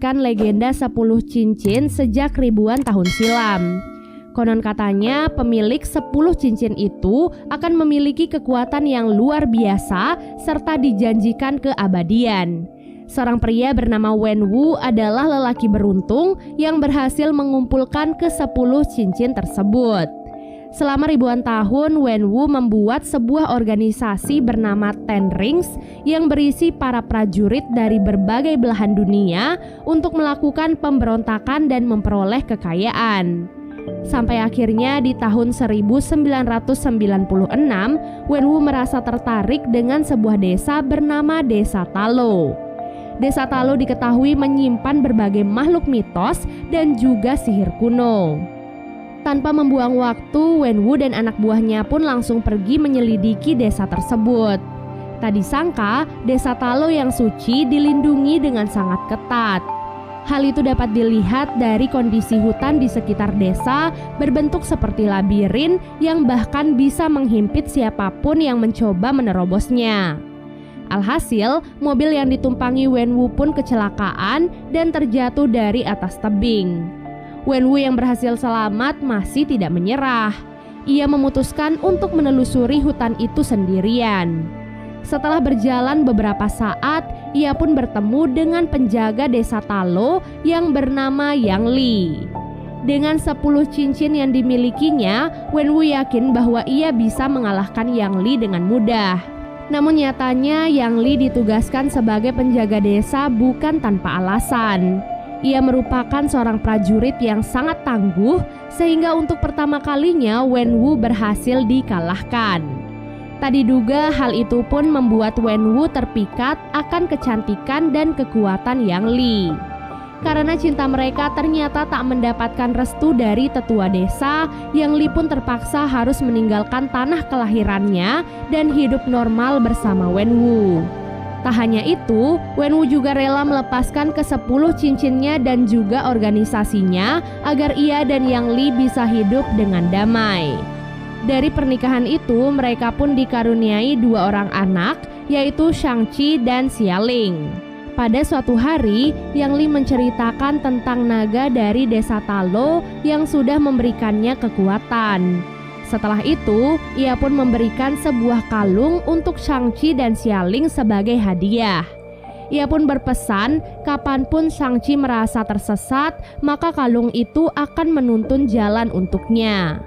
memberikan legenda 10 cincin sejak ribuan tahun silam. Konon katanya pemilik 10 cincin itu akan memiliki kekuatan yang luar biasa serta dijanjikan keabadian. Seorang pria bernama Wen Wu adalah lelaki beruntung yang berhasil mengumpulkan ke-10 cincin tersebut. Selama ribuan tahun, Wen Wu membuat sebuah organisasi bernama Ten Rings yang berisi para prajurit dari berbagai belahan dunia untuk melakukan pemberontakan dan memperoleh kekayaan. Sampai akhirnya di tahun 1996, Wen Wu merasa tertarik dengan sebuah desa bernama Desa Talo. Desa Talo diketahui menyimpan berbagai makhluk mitos dan juga sihir kuno. Tanpa membuang waktu, Wen Wu dan anak buahnya pun langsung pergi menyelidiki desa tersebut. Tak disangka, desa Talo yang suci dilindungi dengan sangat ketat. Hal itu dapat dilihat dari kondisi hutan di sekitar desa berbentuk seperti labirin yang bahkan bisa menghimpit siapapun yang mencoba menerobosnya. Alhasil, mobil yang ditumpangi Wen Wu pun kecelakaan dan terjatuh dari atas tebing. Wen Wu yang berhasil selamat masih tidak menyerah. Ia memutuskan untuk menelusuri hutan itu sendirian. Setelah berjalan beberapa saat, ia pun bertemu dengan penjaga desa Talo yang bernama Yang Li. Dengan 10 cincin yang dimilikinya, Wen Wu yakin bahwa ia bisa mengalahkan Yang Li dengan mudah. Namun nyatanya Yang Li ditugaskan sebagai penjaga desa bukan tanpa alasan. Ia merupakan seorang prajurit yang sangat tangguh sehingga untuk pertama kalinya Wen Wu berhasil dikalahkan. Tak diduga hal itu pun membuat Wen Wu terpikat akan kecantikan dan kekuatan Yang Li. Karena cinta mereka ternyata tak mendapatkan restu dari tetua desa, Yang Li pun terpaksa harus meninggalkan tanah kelahirannya dan hidup normal bersama Wen Wu. Tak hanya itu, Wen Wu juga rela melepaskan ke-10 cincinnya dan juga organisasinya agar ia dan Yang Li bisa hidup dengan damai. Dari pernikahan itu, mereka pun dikaruniai 2 orang anak, yaitu Shang-Chi dan Xialing. Pada suatu hari, Yang Li menceritakan tentang naga dari desa Talo yang sudah memberikannya kekuatan. Setelah itu, ia pun memberikan sebuah kalung untuk Shang-Chi dan Xialing sebagai hadiah. Ia pun berpesan, kapanpun Shang-Chi merasa tersesat, maka kalung itu akan menuntun jalan untuknya.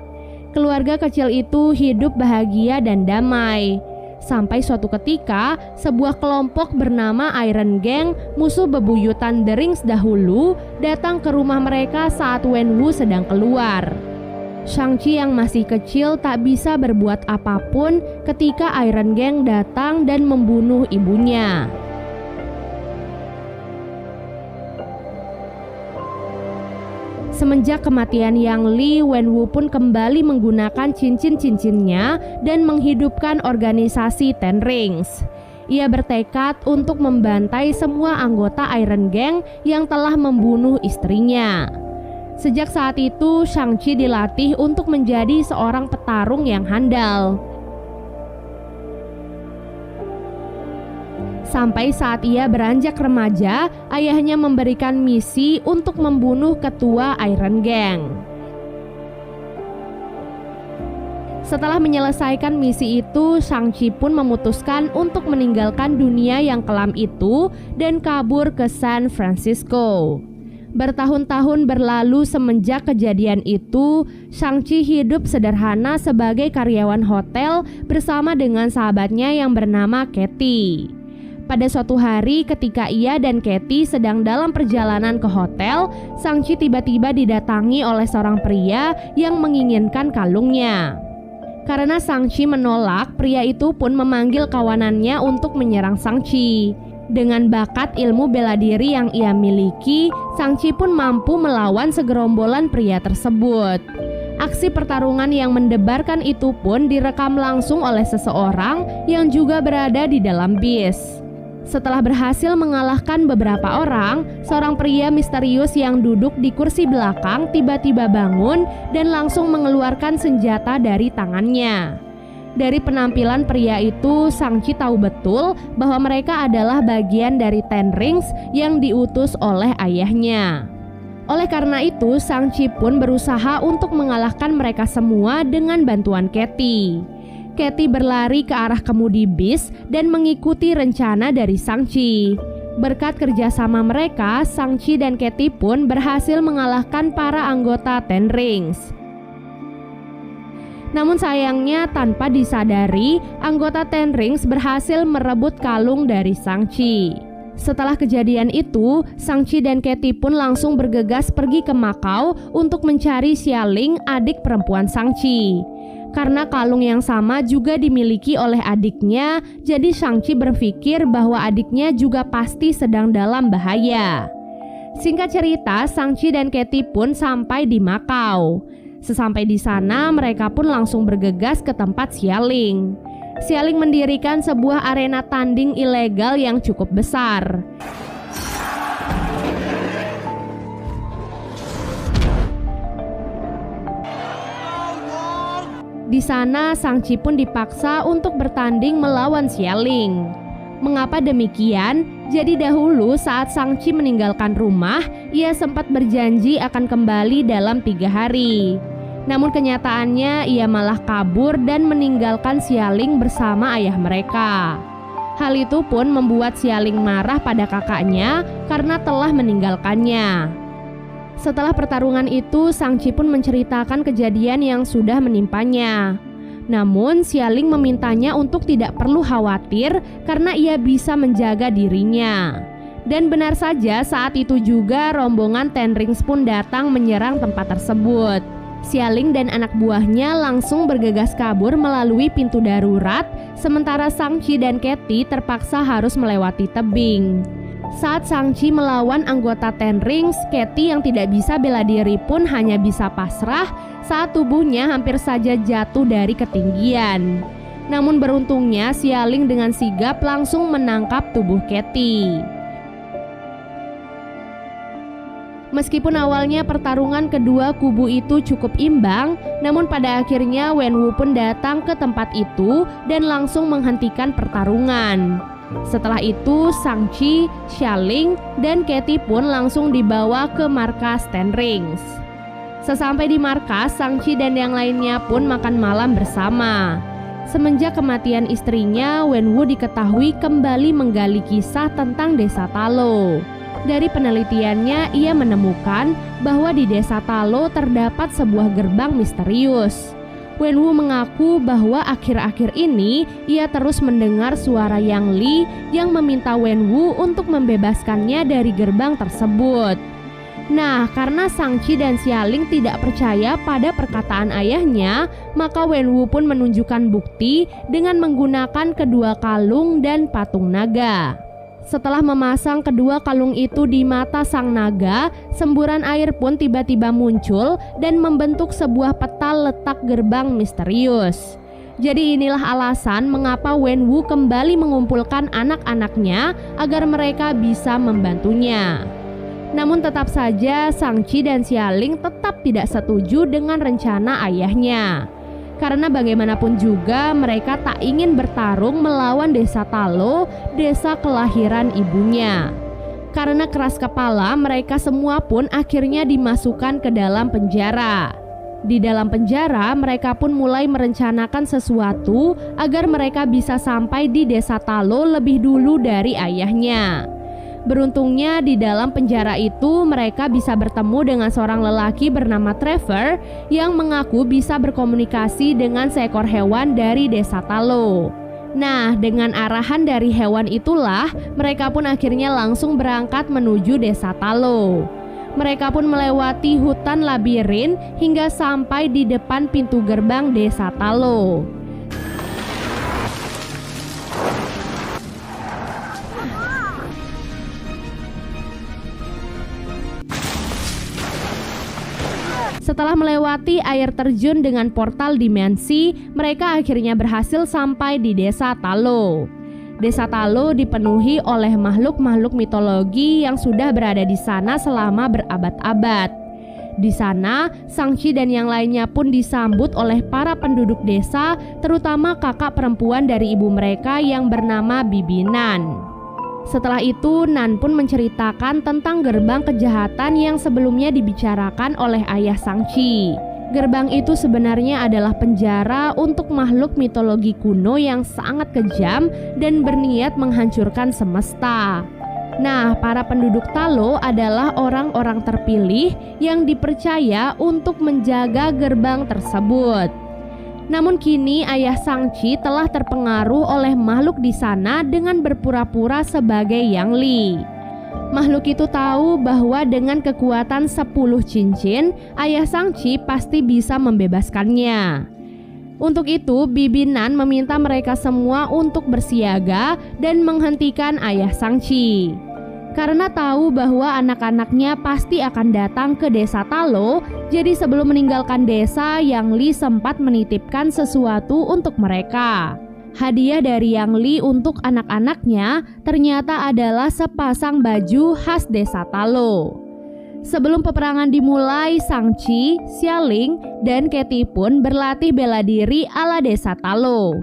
Keluarga kecil itu hidup bahagia dan damai. Sampai suatu ketika, sebuah kelompok bernama Iron Gang, musuh bebuyutan The Rings dahulu, datang ke rumah mereka saat Wen Wu sedang keluar. Shang-Chi yang masih kecil tak bisa berbuat apapun ketika Iron Gang datang dan membunuh ibunya. Semenjak kematian Yang Li, Wen Wu pun kembali menggunakan cincin-cincinnya dan menghidupkan organisasi Ten Rings. Ia bertekad untuk membantai semua anggota Iron Gang yang telah membunuh istrinya. Sejak saat itu, Shang-Chi dilatih untuk menjadi seorang petarung yang handal. Sampai saat ia beranjak remaja, ayahnya memberikan misi untuk membunuh ketua Iron Gang. Setelah menyelesaikan misi itu, Shang-Chi pun memutuskan untuk meninggalkan dunia yang kelam itu dan kabur ke San Francisco. Bertahun-tahun berlalu semenjak kejadian itu, Shang-Chi hidup sederhana sebagai karyawan hotel bersama dengan sahabatnya yang bernama Katie. Pada suatu hari ketika ia dan Katie sedang dalam perjalanan ke hotel, Shang-Chi tiba-tiba didatangi oleh seorang pria yang menginginkan kalungnya. Karena Shang-Chi menolak, pria itu pun memanggil kawanannya untuk menyerang Shang-Chi. Dengan bakat ilmu bela diri yang ia miliki, Shang-Chi pun mampu melawan segerombolan pria tersebut. Aksi pertarungan yang mendebarkan itu pun direkam langsung oleh seseorang yang juga berada di dalam bis. Setelah berhasil mengalahkan beberapa orang, seorang pria misterius yang duduk di kursi belakang tiba-tiba bangun dan langsung mengeluarkan senjata dari tangannya. Dari penampilan pria itu, Shang-Chi tahu betul bahwa mereka adalah bagian dari Ten Rings yang diutus oleh ayahnya. Oleh karena itu, Shang-Chi pun berusaha untuk mengalahkan mereka semua dengan bantuan Katie. Katie berlari ke arah kemudi bis dan mengikuti rencana dari Shang-Chi. Berkat kerjasama mereka, Shang-Chi dan Katie pun berhasil mengalahkan para anggota Ten Rings. Namun sayangnya tanpa disadari, anggota Ten Rings berhasil merebut kalung dari Shang-Chi. Setelah kejadian itu, Shang-Chi dan Katie pun langsung bergegas pergi ke Macau untuk mencari Xialing, adik perempuan Shang-Chi. Karena kalung yang sama juga dimiliki oleh adiknya, jadi Shang-Chi berpikir bahwa adiknya juga pasti sedang dalam bahaya. Singkat cerita, Shang-Chi dan Katie pun sampai di Macau. Sesampai di sana, mereka pun langsung bergegas ke tempat Xialing. Xialing mendirikan sebuah arena tanding ilegal yang cukup besar. Di sana, Shang-Chi pun dipaksa untuk bertanding melawan Xialing. Mengapa demikian? Jadi dahulu saat Shang-Chi meninggalkan rumah, ia sempat berjanji akan kembali dalam 3 hari. Namun kenyataannya ia malah kabur dan meninggalkan Xialing bersama ayah mereka. Hal itu pun membuat Xialing marah pada kakaknya karena telah meninggalkannya. Setelah pertarungan itu, Shang-Chi pun menceritakan kejadian yang sudah menimpanya. Namun Xialing memintanya untuk tidak perlu khawatir karena ia bisa menjaga dirinya. Dan benar saja saat itu juga rombongan Ten Rings pun datang menyerang tempat tersebut. Xialing dan anak buahnya langsung bergegas kabur melalui pintu darurat, sementara Shang-Chi dan Katie terpaksa harus melewati tebing. Saat Shang-Chi melawan anggota Ten Rings, Katie yang tidak bisa bela diri pun hanya bisa pasrah saat tubuhnya hampir saja jatuh dari ketinggian. Namun beruntungnya Xialing dengan sigap langsung menangkap tubuh Katie. Meskipun awalnya pertarungan kedua kubu itu cukup imbang, namun pada akhirnya Wenwu pun datang ke tempat itu dan langsung menghentikan pertarungan. Setelah itu, Shang-Chi, Xialing, dan Katie pun langsung dibawa ke markas Ten Rings. Sesampai di markas, Shang-Chi dan yang lainnya pun makan malam bersama. Semenjak kematian istrinya, Wenwu diketahui kembali menggali kisah tentang desa Talo. Dari penelitiannya, ia menemukan bahwa di desa Talo terdapat sebuah gerbang misterius. Wenwu mengaku bahwa akhir-akhir ini ia terus mendengar suara Yang Li yang meminta Wenwu untuk membebaskannya dari gerbang tersebut. Nah, karena Shang-Chi dan Xialing tidak percaya pada perkataan ayahnya, maka Wenwu pun menunjukkan bukti dengan menggunakan kedua kalung dan patung naga. Setelah memasang kedua kalung itu di mata sang naga, semburan air pun tiba-tiba muncul dan membentuk sebuah peta letak gerbang misterius. Jadi inilah alasan mengapa Wenwu kembali mengumpulkan anak-anaknya agar mereka bisa membantunya. Namun tetap saja Shang-Chi dan Xialing tetap tidak setuju dengan rencana ayahnya. Karena bagaimanapun juga mereka tak ingin bertarung melawan desa Talo, desa kelahiran ibunya. Karena keras kepala, mereka semua pun akhirnya dimasukkan ke dalam penjara. Di dalam penjara, mereka pun mulai merencanakan sesuatu agar mereka bisa sampai di desa Talo lebih dulu dari ayahnya. Beruntungnya di dalam penjara itu mereka bisa bertemu dengan seorang lelaki bernama Trevor yang mengaku bisa berkomunikasi dengan seekor hewan dari desa Talo. Nah, dengan arahan dari hewan itulah mereka pun akhirnya langsung berangkat menuju desa Talo. Mereka pun melewati hutan labirin hingga sampai di depan pintu gerbang desa Talo. Setelah melewati air terjun dengan portal dimensi, mereka akhirnya berhasil sampai di desa Talo. Desa Talo dipenuhi oleh makhluk-makhluk mitologi yang sudah berada di sana selama berabad-abad. Di sana, Sangchi dan yang lainnya pun disambut oleh para penduduk desa, terutama kakak perempuan dari ibu mereka yang bernama Bibi Nan. Setelah itu, Nan pun menceritakan tentang gerbang kejahatan yang sebelumnya dibicarakan oleh ayah Sangchi. Gerbang itu sebenarnya adalah penjara untuk makhluk mitologi kuno yang sangat kejam dan berniat menghancurkan semesta. Nah, para penduduk Talo adalah orang-orang terpilih yang dipercaya untuk menjaga gerbang tersebut. Namun kini ayah Sangchi telah terpengaruh oleh makhluk di sana dengan berpura-pura sebagai Yang Li. Makhluk itu tahu bahwa dengan kekuatan 10 cincin, ayah Sangchi pasti bisa membebaskannya. Untuk itu, Bibi Nan meminta mereka semua untuk bersiaga dan menghentikan ayah Sangchi. Karena tahu bahwa anak-anaknya pasti akan datang ke desa Talo, jadi sebelum meninggalkan desa, Yang Li sempat menitipkan sesuatu untuk mereka. Hadiah dari Yang Li untuk anak-anaknya ternyata adalah sepasang baju khas desa Talo. Sebelum peperangan dimulai, Sangchi, Xialing, dan Katie pun berlatih bela diri ala desa Talo.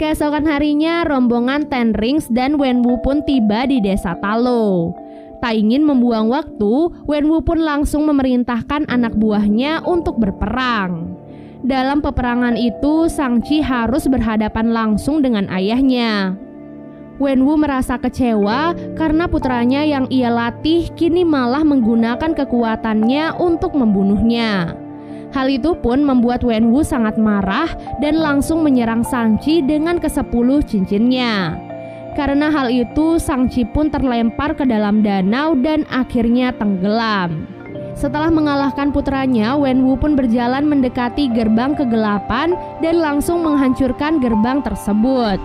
Keesokan harinya, rombongan Ten Rings dan Wenwu pun tiba di desa Talo. Tak ingin membuang waktu, Wenwu pun langsung memerintahkan anak buahnya untuk berperang. Dalam peperangan itu, Sangchi harus berhadapan langsung dengan ayahnya. Wenwu merasa kecewa karena putranya yang ia latih kini malah menggunakan kekuatannya untuk membunuhnya. Hal itu pun membuat Wenwu sangat marah dan langsung menyerang Sangchi dengan ke-10 cincinnya. Karena hal itu, Sangchi pun terlempar ke dalam danau dan akhirnya tenggelam. Setelah mengalahkan putranya, Wenwu pun berjalan mendekati gerbang kegelapan dan langsung menghancurkan gerbang tersebut.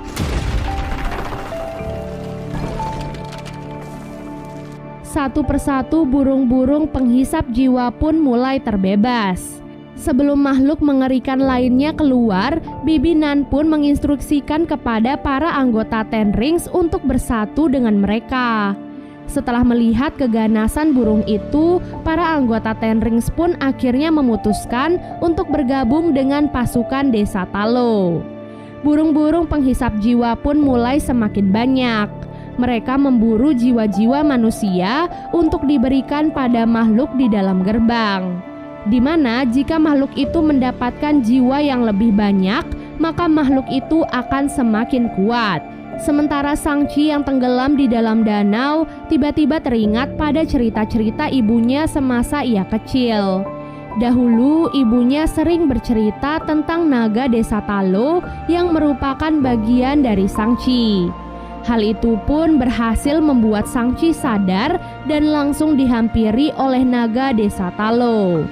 Satu persatu burung-burung penghisap jiwa pun mulai terbebas. Sebelum makhluk mengerikan lainnya keluar, Bibi Nan pun menginstruksikan kepada para anggota Ten Rings untuk bersatu dengan mereka. Setelah melihat keganasan burung itu, para anggota Ten Rings pun akhirnya memutuskan untuk bergabung dengan pasukan desa Talo. Burung-burung penghisap jiwa pun mulai semakin banyak. Mereka memburu jiwa-jiwa manusia untuk diberikan pada makhluk di dalam gerbang. Di mana jika makhluk itu mendapatkan jiwa yang lebih banyak, maka makhluk itu akan semakin kuat. Sementara Sangchi yang tenggelam di dalam danau tiba-tiba teringat pada cerita-cerita ibunya semasa ia kecil. Dahulu ibunya sering bercerita tentang naga desa Talo yang merupakan bagian dari Sangchi. Hal itu pun berhasil membuat Sangchi sadar dan langsung dihampiri oleh naga desa Talo.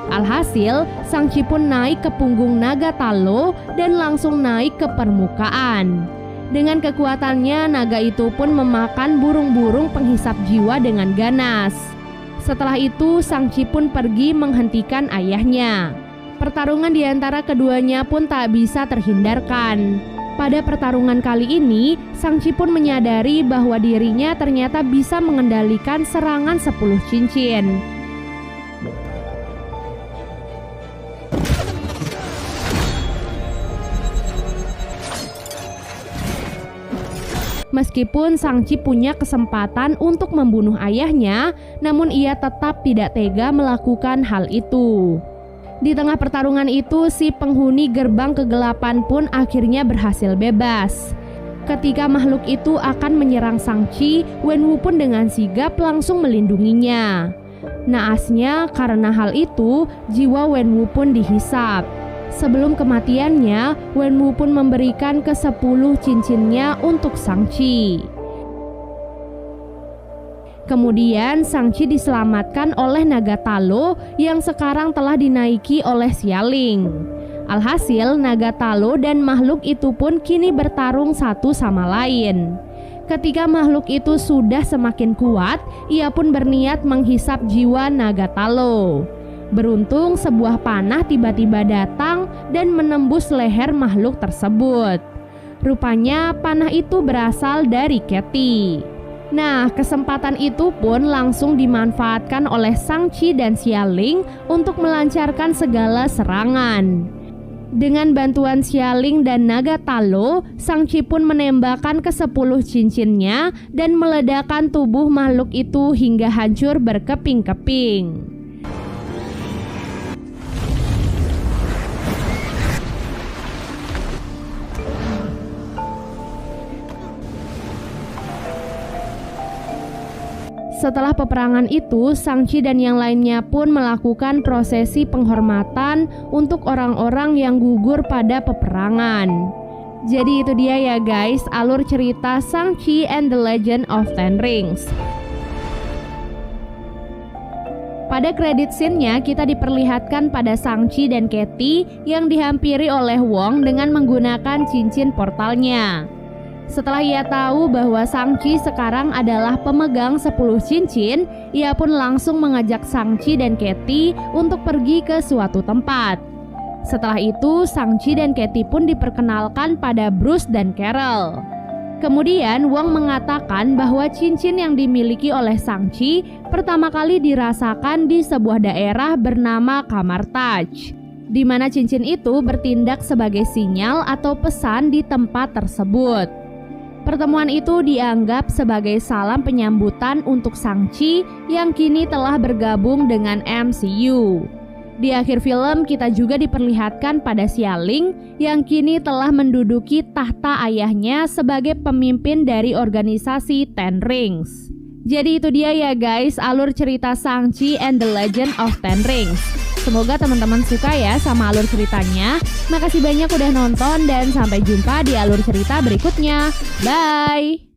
Alhasil, Sangchi pun naik ke punggung naga Talo dan langsung naik ke permukaan. Dengan kekuatannya, naga itu pun memakan burung-burung penghisap jiwa dengan ganas. Setelah itu, Sangchi pun pergi menghentikan ayahnya. Pertarungan di antara keduanya pun tak bisa terhindarkan. Pada pertarungan kali ini, Sangchi pun menyadari bahwa dirinya ternyata bisa mengendalikan serangan 10 cincin. Meskipun Sangchi punya kesempatan untuk membunuh ayahnya, namun ia tetap tidak tega melakukan hal itu. Di tengah pertarungan itu, si penghuni gerbang kegelapan pun akhirnya berhasil bebas. Ketika makhluk itu akan menyerang Sangchi, Wenwu pun dengan sigap langsung melindunginya. Naasnya, karena hal itu, jiwa Wenwu pun dihisap. Sebelum kematiannya, Wenwu pun memberikan ke-10 cincinnya untuk Sangchi. Kemudian Sangchi diselamatkan oleh naga Talo yang sekarang telah dinaiki oleh Xialing. Alhasil, naga Talo dan makhluk itu pun kini bertarung satu sama lain. Ketika makhluk itu sudah semakin kuat, ia pun berniat menghisap jiwa naga Talo. Beruntung sebuah panah tiba-tiba datang dan menembus leher makhluk tersebut. Rupanya panah itu berasal dari Katie. Nah, kesempatan itu pun langsung dimanfaatkan oleh Shang-Chi dan Xia Ling untuk melancarkan segala serangan. Dengan bantuan Xia Ling dan naga Talo, Shang-Chi pun menembakkan ke-10 cincinnya dan meledakkan tubuh makhluk itu hingga hancur berkeping-keping. Setelah peperangan itu, Shang-Chi dan yang lainnya pun melakukan prosesi penghormatan untuk orang-orang yang gugur pada peperangan. Jadi itu dia ya guys, alur cerita Shang-Chi and the Legend of Ten Rings. Pada credit scene-nya kita diperlihatkan pada Shang-Chi dan Katie yang dihampiri oleh Wong dengan menggunakan cincin portalnya. Setelah ia tahu bahwa Shang-Chi sekarang adalah pemegang 10 cincin, ia pun langsung mengajak Shang-Chi dan Katie untuk pergi ke suatu tempat. Setelah itu, Shang-Chi dan Katie pun diperkenalkan pada Bruce dan Carol. Kemudian Wong mengatakan bahwa cincin yang dimiliki oleh Shang-Chi pertama kali dirasakan di sebuah daerah bernama Kamartaj, di mana cincin itu bertindak sebagai sinyal atau pesan di tempat tersebut. Pertemuan itu dianggap sebagai salam penyambutan untuk Shang-Chi yang kini telah bergabung dengan MCU. Di akhir film kita juga diperlihatkan pada Xia-Ling yang kini telah menduduki tahta ayahnya sebagai pemimpin dari organisasi Ten Rings. Jadi itu dia ya guys, alur cerita Shang-Chi and the Legend of Ten Rings. Semoga teman-teman suka ya sama alur ceritanya. Makasih banyak udah nonton dan sampai jumpa di alur cerita berikutnya. Bye!